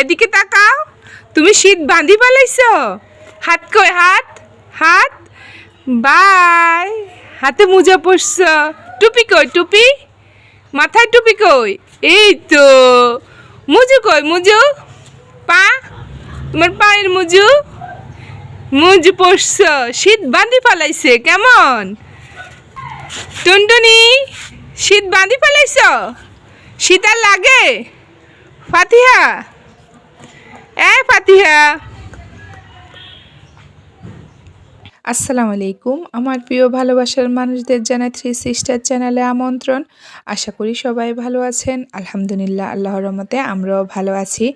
এদিকে তাকাও। তুমি শীত বাঁধি পালাইছো? হাত কই? হাত হাত বাই। হাতে মোজা পরছ। টুপি কই? টুপি মাথায় টুপি কই? এই তো। মুজু কই? মুজু পা, তোমার পায়ের মুজু মুজু পরছ। শীত বাঁধি পালাইছে কেমন? টুনটুনি শীত বাঁধি পালাইছ? শীত আর লাগে? ফাতিহা ফাতিহা। আসসালামু আলাইকুম। আমার প্রিয় ভালোবাসার মানুষদের জানাই থ্রি সিস্টার চ্যানেলে আমন্ত্রণ। আশা করি সবাই ভালো আছেন। আলহামদুলিল্লাহ, আল্লাহর রহমতে আমরাও ভালো আছি।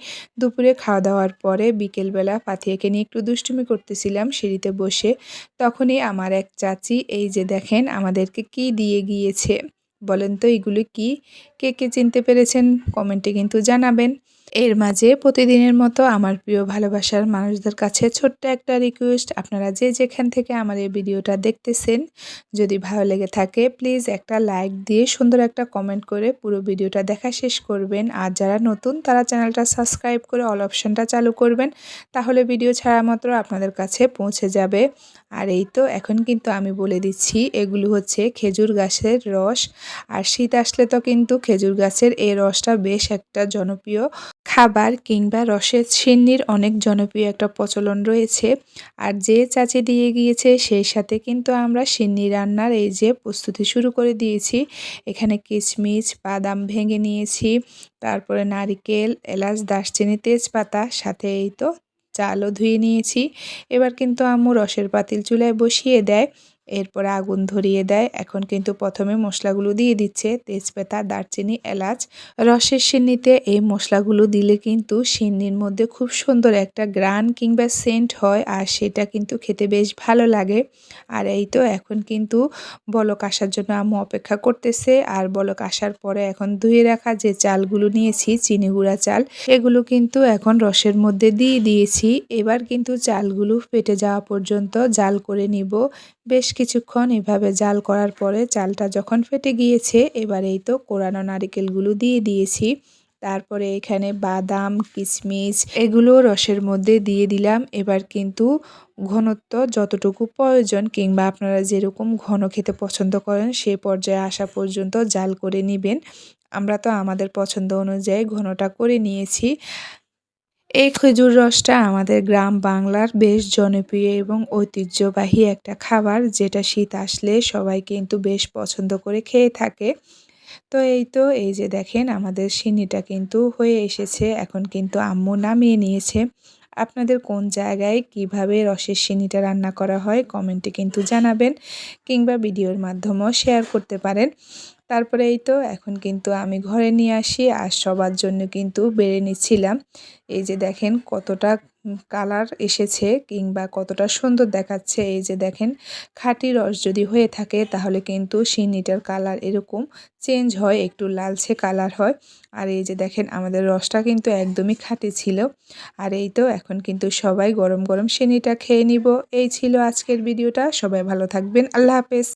দুপুরে খাওয়া দাওয়ার পরে বিকেলবেলা পাথিয়াকে নিয়ে একটু দুষ্টুমি করতেছিলাম সিঁড়িতে বসে। তখনই আমার এক চাচি এই যে দেখেন আমাদেরকে কি দিয়ে গিয়েছে। বলেন তো এগুলো কি? কে কে চিনতে পেরেছেন কমেন্টে কিন্তু জানাবেন। এর মাঝে প্রতিদিনের মতো আমার প্রিয় ভালোবাসার মানুষদের কাছে ছোট্ট একটা রিকোয়েস্ট, আপনারা যে যেখান থেকে আমার এই ভিডিওটা দেখতেছেন, যদি ভালো লেগে থাকে প্লিজ একটা লাইক দিয়ে সুন্দর একটা কমেন্ট করে পুরো ভিডিওটা দেখা শেষ করবেন। আর যারা নতুন তারা চ্যানেলটা সাবস্ক্রাইব করে অল অপশনটা চালু করবেন, তাহলে ভিডিও ছাড়া মাত্র আপনাদের কাছে পৌঁছে যাবে। আর এই তো এখন কিন্তু আমি বলে দিচ্ছি, এগুলো হচ্ছে খেজুর গাছের রস। আর শীত আসলে তো কিন্তু খেজুর গাছের এই রসটা বেশ একটা জনপ্রিয় খাবার কিংবা রসের সিন্নির অনেক জনপ্রিয় একটা প্রচলন রয়েছে। আর যে চাচি দিয়ে গিয়েছে সেই সাথে কিন্তু আমরা সিন্নি রান্নার এই যে প্রস্তুতি শুরু করে দিয়েছি। এখানে কিশমিশ বাদাম ভেঙে নিয়েছি, তারপরে নারিকেল, এলাচ, দারচিনি, তেজপাতা, সাথে এই তো চালও ধুয়ে নিয়েছি। এবার কিন্তু আম্মু রসের পাতিল চুলায় বসিয়ে দেয়, এরপরে আগুন ধরিয়ে দেয়। এখন কিন্তু প্রথমে মশলাগুলো দিয়ে দিচ্ছে, তেজপাতা, দারচিনি, এলাচ। রসের সিন্নিতে এই মশলাগুলো দিলে কিন্তু সিন্নির মধ্যে খুব সুন্দর একটা গ্রান কিংবা সেন্ট হয়, আর সেটা কিন্তু খেতে বেশ ভালো লাগে। আর এই তো এখন কিন্তু বলক আসার জন্য আম্মু অপেক্ষা করতেছে। আর বলক আসার পরে এখন ধুয়ে রাখা যে চালগুলো নিয়েছি, চিনি গুঁড়া চাল, এগুলো কিন্তু এখন রসের মধ্যে দিয়ে দিয়েছি। এবার কিন্তু চালগুলো ফেটে যাওয়া পর্যন্ত জাল করে নিব। বেশ কিছুক্ষণ এভাবে জাল করার পরে চালটা যখন ফেটে গিয়েছে, এবার এই তো কোরানো নারিকেলগুলো দিয়ে দিয়েছি। তারপরে এখানে বাদাম, কিশমিশ এগুলো রসের মধ্যে দিয়ে দিলাম। এবার কিন্তু ঘনত্ব যতটুকু প্রয়োজন কিংবা আপনারা যেরকম ঘন খেতে পছন্দ করেন সেই পর্যায়ে আসা পর্যন্ত জাল করে নেবেন। আমরা তো আমাদের পছন্দ অনুযায়ী ঘনটা করে নিয়েছি। এই খেজুর রসটা আমাদের গ্রাম বাংলার বেশ জনপ্রিয় এবং ঐতিহ্যবাহী একটা খাবার, যেটা শীত আসলে সবাই কিন্তু বেশ পছন্দ করে খেয়ে থাকে। তো এই তো এই যে দেখেন আমাদের সিন্নিটা কিন্তু হয়ে এসেছে। এখন কিন্তু আম্মু নামিয়ে নিয়েছে। আপনাদের কোন জায়গায় কিভাবে রসের সিন্নিটা রান্না করা হয় কমেন্টে কিন্তু জানাবেন, কিংবা ভিডিওর মাধ্যমেও শেয়ার করতে পারেন। তারপরে এই তো এখন কিন্তু আমি ঘরে নিয়ে আসি আর সবার জন্য কিন্তু বেড়ে নিচ্ছিলাম। এই যে দেখেন কতটা কালার এসেছে কিংবা কতটা সুন্দর দেখাচ্ছে। এই যে দেখেন খাঁটি রস যদি হয়ে থাকে তাহলে কিন্তু সিন্নিটার কালার এরকম চেঞ্জ হয়, একটু লালচে কালার হয়। আর এই যে দেখেন আমাদের রসটা কিন্তু একদমই খাঁটি ছিল। আর এই তো এখন কিন্তু সবাই গরম গরম সিন্নিটা খেয়ে নিব। এই ছিল আজকের ভিডিওটা। সবাই ভালো থাকবেন। আল্লাহ হাফেজ।